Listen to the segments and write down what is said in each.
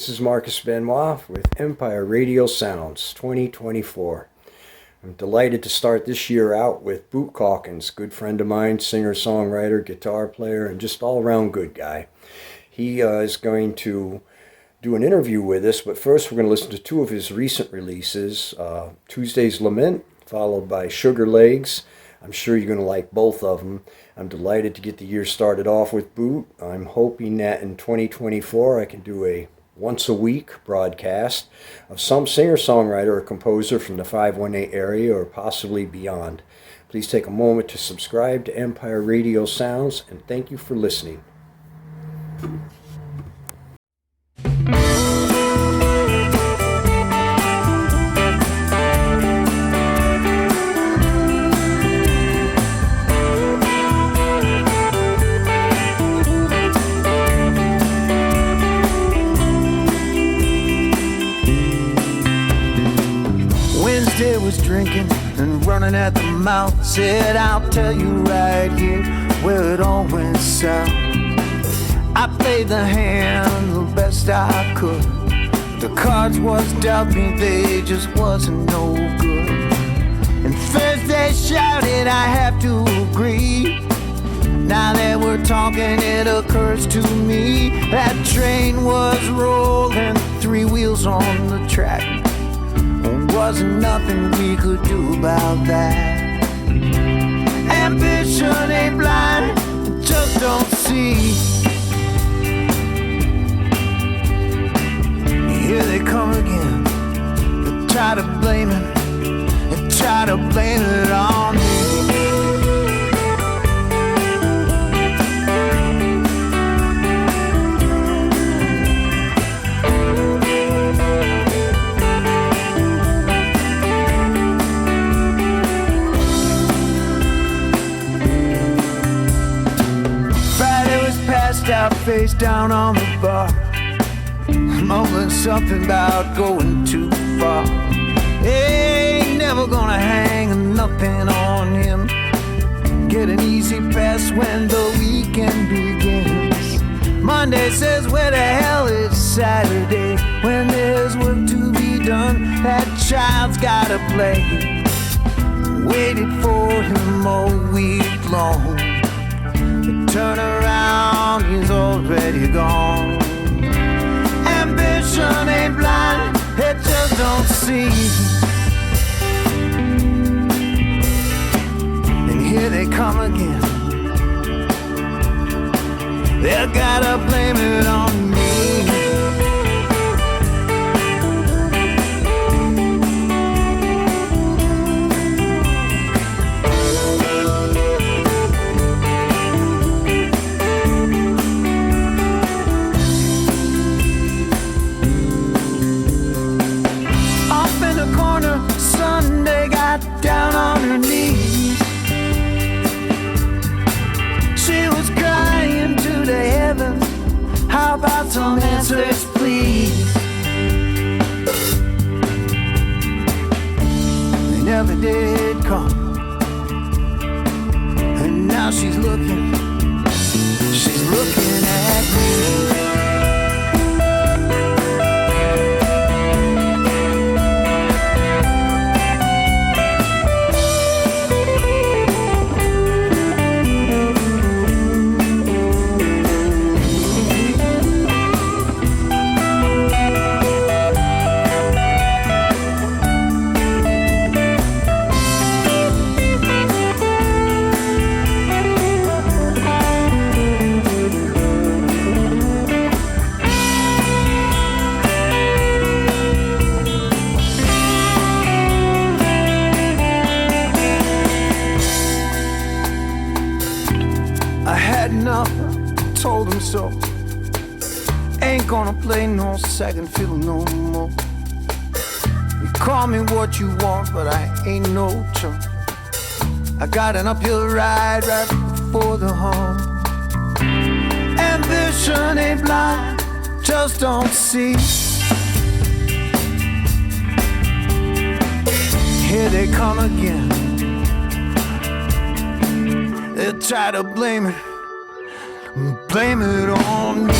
This is Marcus Benoit with Empire Radio Sounds 2024. I'm delighted to start this year out with Boot Calkins, good friend of mine, singer, songwriter, guitar player, and just all-around good guy. He is going to do an interview with us, but first we're going to listen to two of his recent releases, Tuesday's Lament, followed by Sugar Legs. I'm sure you're going to like both of them. I'm delighted to get the year started off with Boot. I'm hoping that in 2024 I can do a once-a-week broadcast of some singer-songwriter or composer from the 518 area or possibly beyond. Please take a moment to subscribe to Empire Radio Sounds, and thank you for listening. Wednesday was drinking and running at the mouth. Said I'll tell you right here where it all went south. I played the hand the best I could. The cards was dealt me, they just wasn't no good. And Thursday shouted I have to agree. Now that we're talking, it occurs to me that train was rolling, three wheels on the track. Wasn't nothing we could do about that. Ambition ain't blind, just don't see. Here they come again. They try to blame it, they try to blame it on me. Out face down on the bar, mumbling something about going too far. Ain't never gonna hang nothing on him. Get an easy pass when the weekend begins. Monday says where the hell is Saturday? When there's work to be done, that child's gotta play. Waited for him all week long. Turn around, he's already gone. Ambition ain't blind, it just don't see. And here they come again. They gotta blame it on me. Down on her knees, she was crying to the heavens. How about some answers, please? They never did come, and now she's looking at me. Told him so. Ain't gonna play no second fiddle no more. You call me what you want, but I ain't no chump. I got an uphill ride right before the home. Ambition ain't blind, just don't see. Here they come again. They'll try to blame it on me.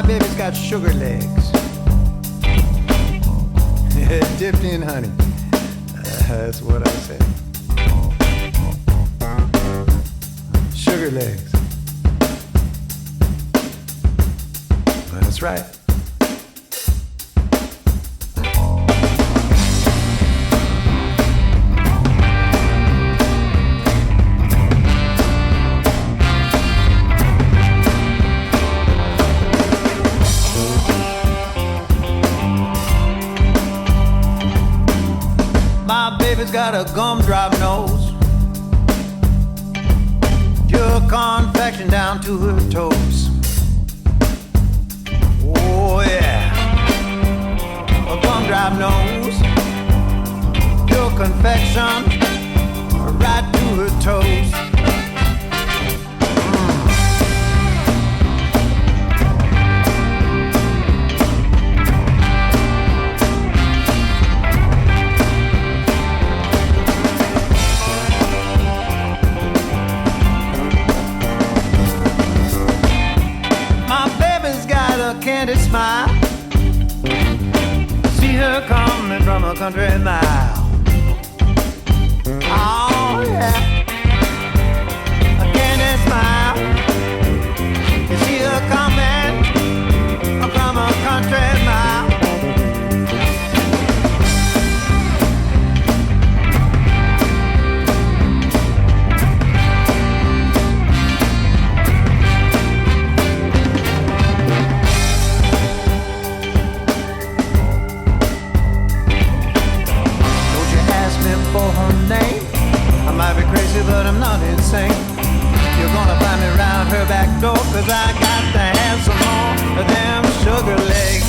My baby's got sugar legs, dipped in honey. That's what I say. Sugar legs. That's right. My baby's got a gumdrop nose, pure confection down to her toes. Oh yeah, a gumdrop nose, pure confection, right to her toes. Candy smile, see her coming from a country mile. Oh yeah, a candy smile, you see her coming from a country mile. But I'm not insane. You're gonna find me round her back door, 'cause I got to have some more of them sugar legs.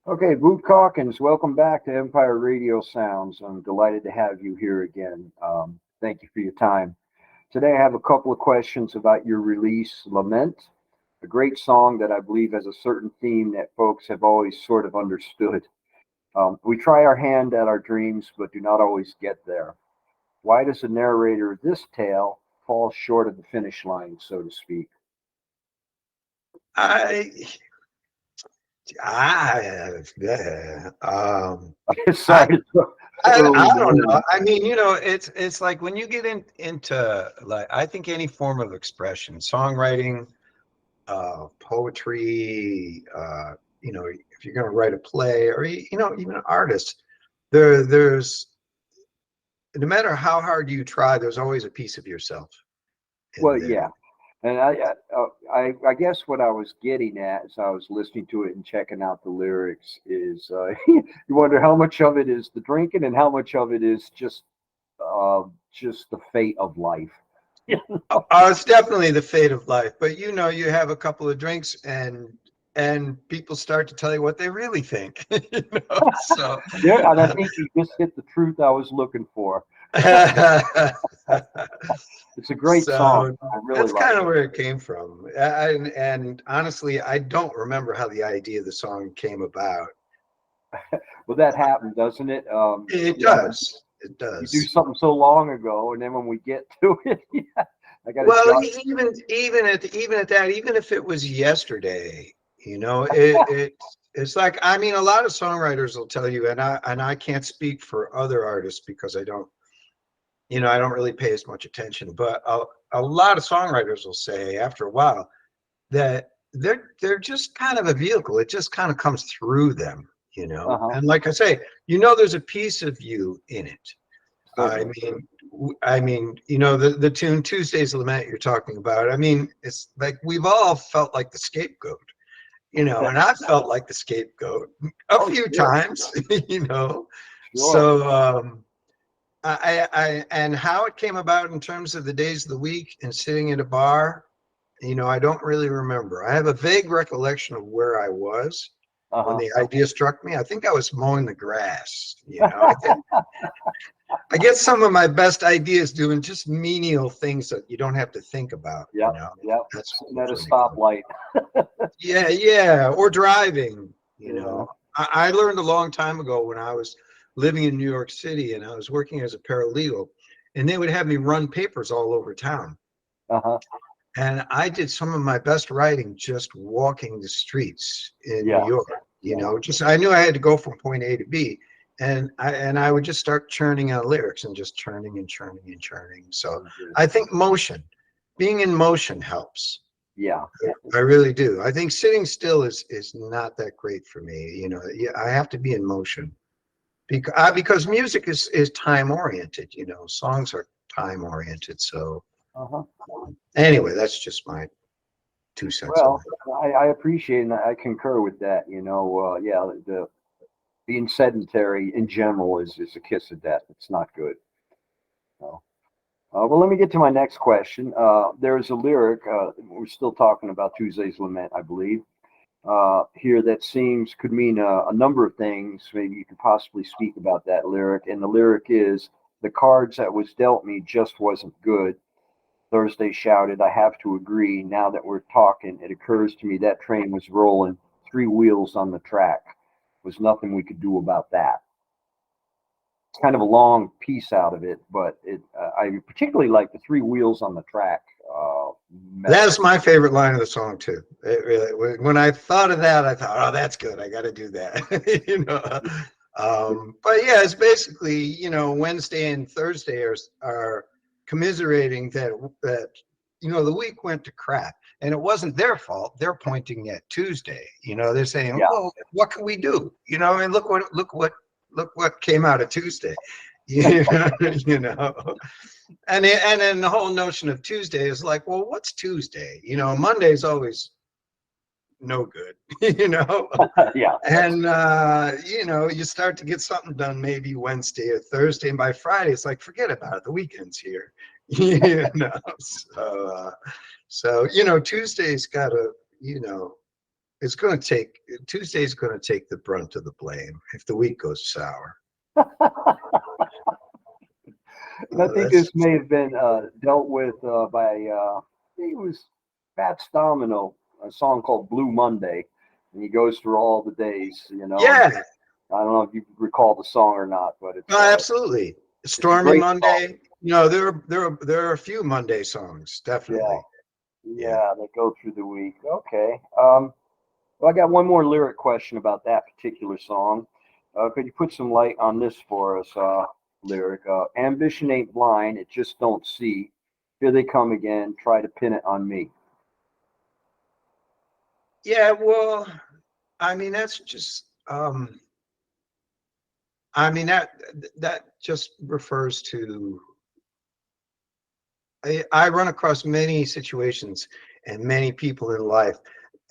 Okay, Boot Calkins, welcome back to Empire Radio Sounds. I'm delighted to have you here again. Thank you for your time. Today I have a couple of questions about your release, Lament, a great song that I believe has a certain theme that folks have always sort of understood. We try our hand at our dreams, but do not always get there. Why does the narrator of this tale fall short of the finish line, so to speak? I Sorry. I don't know. I mean, it's like when you get into, like, I think any form of expression, songwriting, poetry, if you're going to write a play, or even an artist, there's no matter how hard you try, there's always a piece of yourself in Well, there. yeah. And I guess what I was getting at as I was listening to it and checking out the lyrics is you wonder how much of it is the drinking and how much of it is just the fate of life. It's definitely the fate of life. But you have a couple of drinks and and people start to tell you what they really think. You know? So Yeah, and I think you just hit the truth I was looking for. It's a great song. so I really that's like kind of it. where it came from. And honestly, I don't remember how the idea of the song came about. Well, that happened, doesn't it? It You know, does. It you do does. something so long ago, and then when we get to it, yeah, I got to Well, jot. even at that, even if it was yesterday, you know, it's like, I mean, a lot of songwriters will tell you, and I can't speak for other artists because I don't, you know, I don't really pay as much attention, but a lot of songwriters will say after a while that they're just kind of a vehicle. It just kind of comes through them, you know. Uh-huh. And like I say, you know, there's a piece of you in it. I Certainly. mean, you know, the tune Tuesday's Lament you're talking about. I mean, it's like we've all felt like the scapegoat, you know, and I've felt like the scapegoat a Oh, few sure, times, you know. sure. So I and how it came about in terms of the days of the week and sitting at a bar, you know, I don't really remember. I have a vague recollection of where I was when Uh-huh. the idea struck me. I think I was mowing the grass, you know. I get some of my best ideas doing just menial things that you don't have to think about, you Yep, know. yep. That's Sitting at a usually fun. stoplight. Yeah, yeah, or driving, you Yeah. know. I learned a long time ago when I was living in New York City and I was working as a paralegal, and they would have me run papers all over town. Uh-huh. And I did some of my best writing just walking the streets in New Yeah. York. You Yeah. know, just I knew I had to go from point A to B, and I would just start churning out lyrics and just churning and churning and churning. So Mhm. I think motion, being in motion helps. Yeah. I really do. I think sitting still is not that great for me. You know, yeah, I have to be in motion because music is time oriented. You know, songs are time oriented. So Uh-huh. anyway, that's just my 2 cents on Well, it. I appreciate and I concur with that. You know, yeah, the being sedentary in general is a kiss of death. It's not good. So, well, let me get to my next question. There's a lyric. We're still talking about Tuesday's Lament, I believe. Here that seems could mean a number of things. Maybe you could possibly speak about that lyric. And the lyric is, "The cards that was dealt me just wasn't good." Thursday shouted, "I have to agree. Now that we're talking, it occurs to me that train was rolling, three wheels on the track. Was nothing we could do about that." It's kind of a long piece out of it, but I particularly like the three wheels on the track That's metaphor. my favorite line of the song too. It really, when I thought of that, I thought, "Oh, that's good. I got to do that." You know. But yeah, it's basically, you know, Wednesday and Thursday are commiserating that you know the week went to crap, and it wasn't their fault. They're pointing at Tuesday. You know, they're saying, Yeah, "Well, what can we do?" You know, and look what came out of Tuesday. You know, and then the whole notion of Tuesday is like, well, what's Tuesday? You know, Monday's always no good, you know. yeah, And you know, you start to get something done maybe Wednesday or Thursday, and by Friday it's like, forget about it. The weekend's here. You know. So you know, Tuesday's got to, you know, it's going to take Tuesday's going to take the brunt of the blame if the week goes sour. and I think That's this may have been dealt with by I think it was Fats Domino, a song called Blue Monday, and he goes through all the days, you know. And yeah. I don't know if you recall the song or not, but Absolutely. it's a Stormy great song. Monday. You know, there are a few Monday songs, Yeah, definitely. Yeah. yeah, they go through the week. Okay. Well, I got one more lyric question about that particular song. Could you put some light on this for us? Lyric. Ambition ain't blind; it just don't see. Here they come again. Try to pin it on me. Yeah, well, I mean that's just I mean that just refers to I run across many situations and many people in life,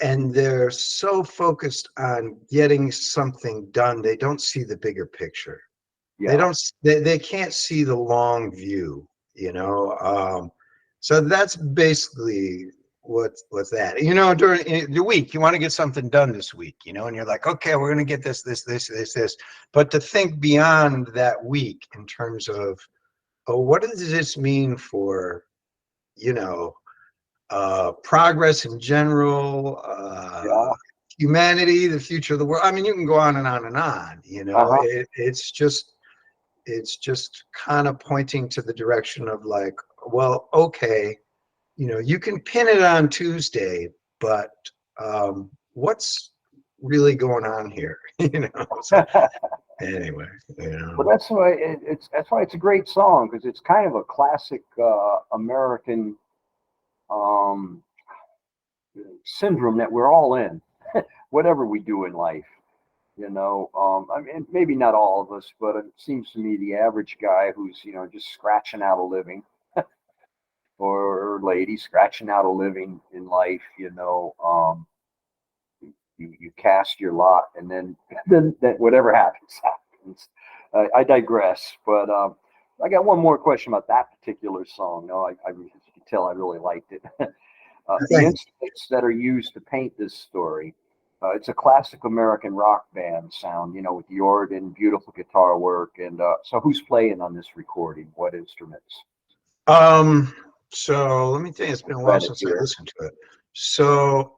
and they're so focused on getting something done, they don't see the bigger picture. They Yeah. don't they can't see the long view, you know. So that's basically what's that? You know, during the week, you want to get something done this week, you know, and you're like, okay, we're going to get this. But to think beyond that week in terms of, oh, what does this mean for, you know, progress in general, Yeah. humanity, the future of the world. I mean, you can go on and on and on, you know, Uh-huh. it's just kind of pointing to the direction of like, well, okay, you know, you can pin it on Tuesday, but what's really going on here? You know. So anyway, you But know. that's why it's a great song, because it's kind of a classic American um, syndrome that we're all in, whatever we do in life. You know, I mean, maybe not all of us, but it seems to me the average guy who's, you know, just scratching out a living, or lady scratching out a living in life, you know, you cast your lot, and then then whatever happens happens. I digress, but I got one more question about that particular song. No, as you can tell, I really liked it. The Thank instruments that are used to paint this story, it's a classic American rock band sound, you know, with the organ, beautiful guitar work, and so who's playing on this recording? What instruments? So let me think. It's been a while Credit since I here. listened to it. So,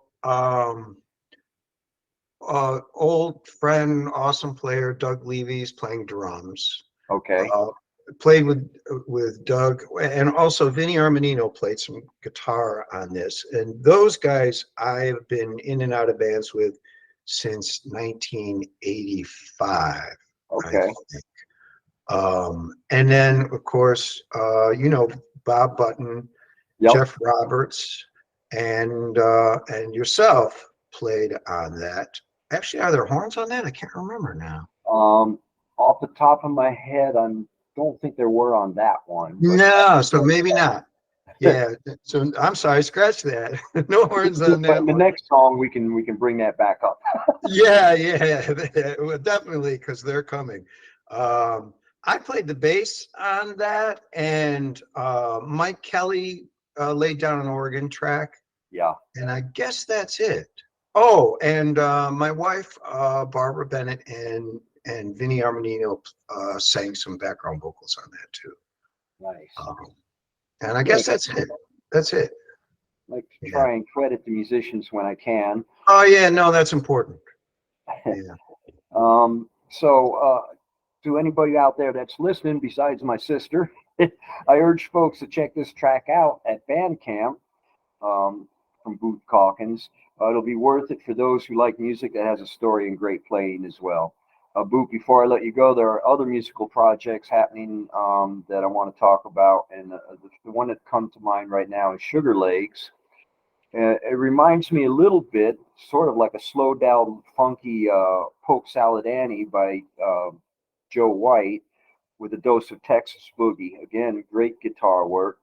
old friend, awesome player, Doug Levy's playing drums. Okay. Played with Doug, and also Vinny Armanino played some guitar on this. And those guys I've been in and out of bands with since 1985, I Okay. think. And then of course, you know, Bob Button, Yep. Jeff Roberts, and yourself played on that. Actually, are there horns on that? I can't remember now. Off the top of my head, I don't think there were on that one, but No, so maybe not. Yeah, so I'm sorry, scratch that. No horns on but that in the one. next song we can bring that back up. Yeah, well, definitely, because they're coming. I played the bass on that, and Mike Kelly laid down an organ track, Yeah. and I guess that's it. Oh, and my wife, Barbara Bennett, and Vinny Armanino sang some background vocals on that too. Nice. And I Yeah, guess that's it. That's it. like to Yeah. try and credit the musicians when I can. Oh yeah, no, that's important. Yeah. So to anybody out there that's listening, besides my sister, I urge folks to check this track out at Bandcamp from Boot Calkins. It'll be worth it for those who like music that has a story and great playing as well. Boot, before I let you go, there are other musical projects happening that I want to talk about, and the one that comes to mind right now is Sugar Legs. It reminds me a little bit, sort of like a slowed down, funky Polk Salad Annie by Joe White with a dose of Texas boogie. Again, great guitar work.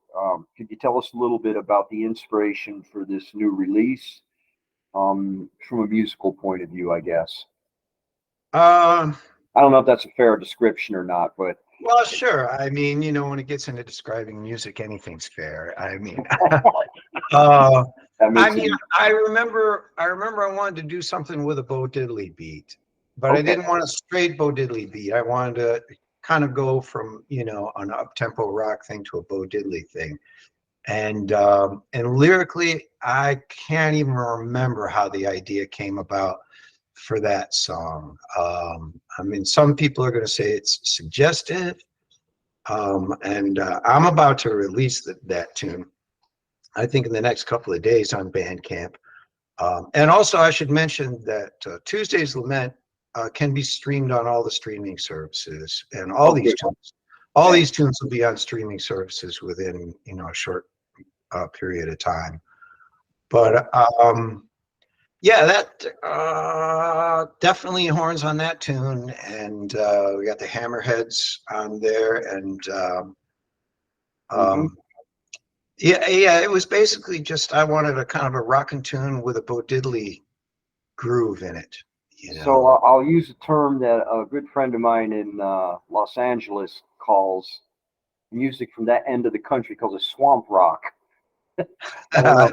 Could you tell us a little bit about the inspiration for this new release from a musical point of view, I guess? Um, I don't know if that's a fair description or not, but well, sure. I mean, you know, when it gets into describing music, anything's fair. I mean, uh, that I makes mean, it I remember I wanted to do something with a Bo Diddley beat, but I okay. didn't want a straight Bo Diddley beat. I wanted to kind of go from, you know, an up-tempo rock thing to a Bo Diddley thing. And lyrically, I can't even remember how the idea came about for that song. I mean, some people are going to say it's suggestive, and I'm about to release that tune, I think, in the next couple of days on Bandcamp. And also, I should mention that Tuesday's Lament can be streamed on all the streaming services, and all Okay. these tunes will be on streaming services within, you know, a short period of time. But yeah, that definitely horns on that tune, and we got the Hammerheads on there, and Mhm. yeah, it was basically just I wanted a kind of a rockin' tune with a Bo Diddley groove in it, you So know. I'll use a term that a good friend of mine in Los Angeles calls music from that end of the country, calls it swamp rock. I don't know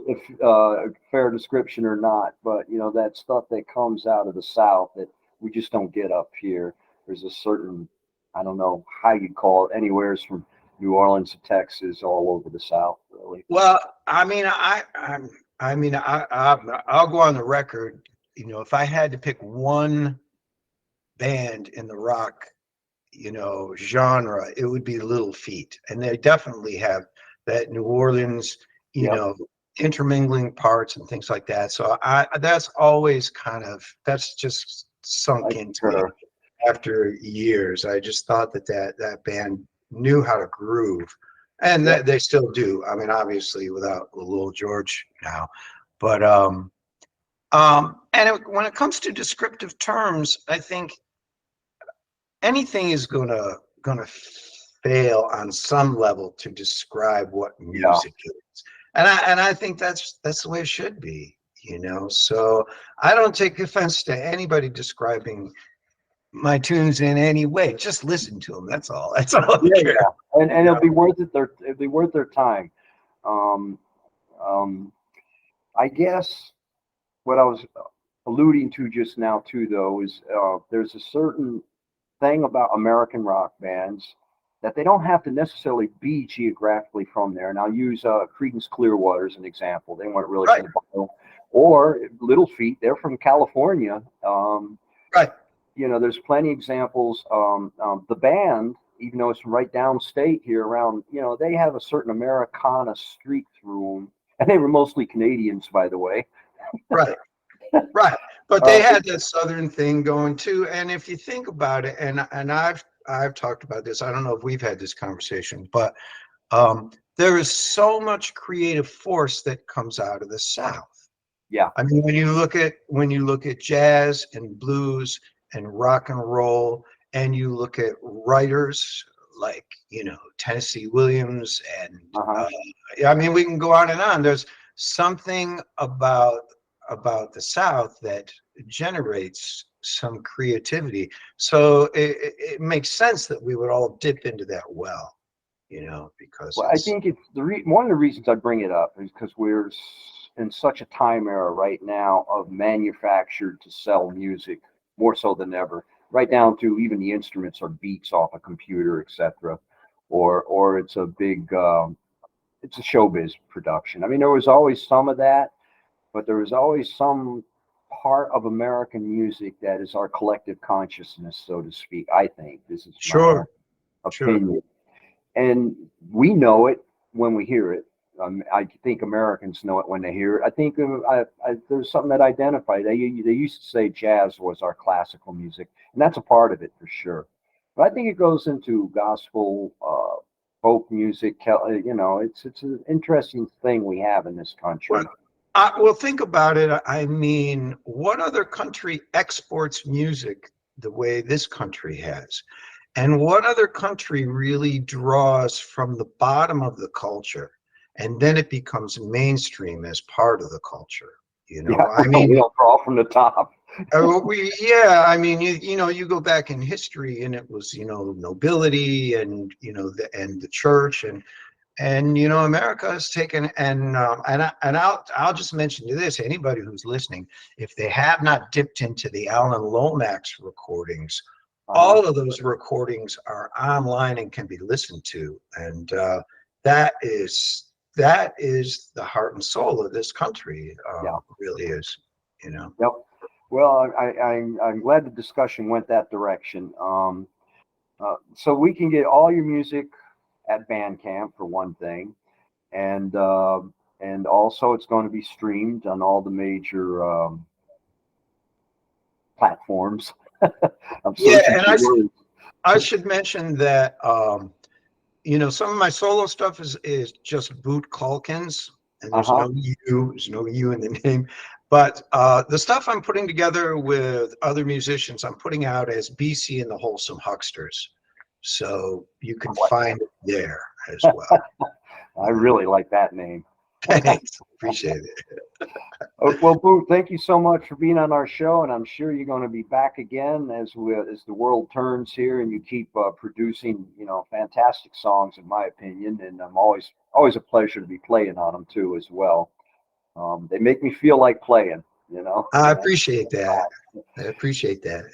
if a fair description or not, but you know, that stuff that comes out of the South that we just don't get up here. There's a certain, I don't know how you call it, anywhere's from New Orleans to Texas, all over the South, really. Well, I'll go on the record. You know, if I had to pick one band in the rock, you know, genre, it would be Little Feat, and they definitely have that New Orleans, you Yep. know, intermingling parts and things like that. So that's always kind of, that's just sunk into me after years. I just thought that band knew how to groove, and that they still do. I mean, obviously without Little George now, but when it comes to descriptive terms, I think anything is gonna fail on some level to describe what music is, and I think that's the way it should be, you know. So I don't take offense to anybody describing my tunes in any way. Just listen to them. That's all. That's all I care. And it'll be worth it. It'll be worth their time. Um, I guess what I was alluding to just now too, though, is there's a certain thing about American rock bands that they don't have to necessarily be geographically from there. And I'll use Creedence Clearwater as an example. They weren't really from the Bible. Or Little Feat, they're from California. Right. You know, there's plenty of examples. The band, even though it's from right downstate here around, you know, they have a certain Americana streak through them. And they were mostly Canadians, by the way. Right. Right. But they had that Southern thing going too. And if you think about it, and I've talked about this, I don't know if we've had this conversation, but there is so much creative force that comes out of the South. Yeah. I mean, when you look at jazz and blues and rock and roll, and you look at writers like, you know, Tennessee Williams, and I mean, we can go on and on. There's something about the South that generates some creativity. So it makes sense that we would all dip into that well, you know, because I think it's one of the reasons I bring it up is because we're in such a time era right now of manufactured to sell music more so than ever, right down to even the instruments are beats off a computer, etc. Or it's a big it's a showbiz production. I mean, there was always some of that, but there was always some part of American music that is our collective consciousness, so to speak. I think this is my opinion, and we know it when we hear it. I think Americans know it when they hear it. I think there's something that identified. They used to say jazz was our classical music, and that's a part of it for sure. But I think it goes into gospel, folk music. You know, it's an interesting thing we have in this country. Well, think about it. I mean, what other country exports music the way this country has? And what other country really draws from the bottom of the culture, and then it becomes mainstream as part of the culture? You know, I mean, we don't draw from the top. I mean, you know, you go back in history, and it was, you know, nobility, and you know, the church, and you know, America has taken, and I'll just mention to this, anybody who's listening, if they have not dipped into the Alan Lomax recordings, all of those recordings are online and can be listened to, and that is the heart and soul of this country. Really is, you know. Yep. Well, I'm glad the discussion went that direction. So we can get all your music at Bandcamp for one thing, and also it's going to be streamed on all the major platforms. And I should mention that you know, some of my solo stuff is just boot Calkins, and there's no U in the name. But the stuff I'm putting together with other musicians, I'm putting out as BC and the Wholesome Hucksters. So you can find it there as well. I really like that name. Thanks. Appreciate it. Oh, well, Boo, thank you so much for being on our show, and I'm sure you're going to be back again as the world turns here, and you keep producing, fantastic songs, in my opinion. And I'm always a pleasure to be playing on them too, as well. They make me feel like playing, I and appreciate that. I appreciate that.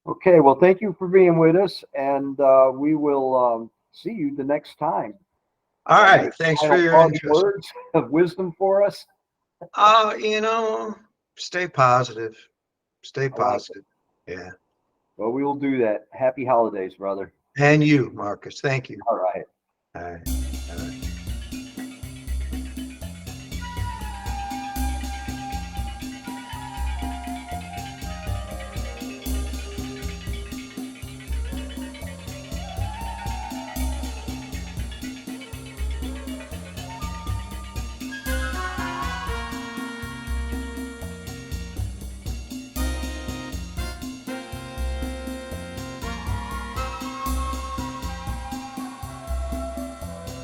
okay, well, thank you for being with us, and we will see you the next time. All Got right. any Thanks for final your parting interest. words of wisdom for us? Stay positive. Stay I like it. positive. Yeah. Well, we will do that. Happy holidays, brother. And you, Marcus. Thank you. All right. All right.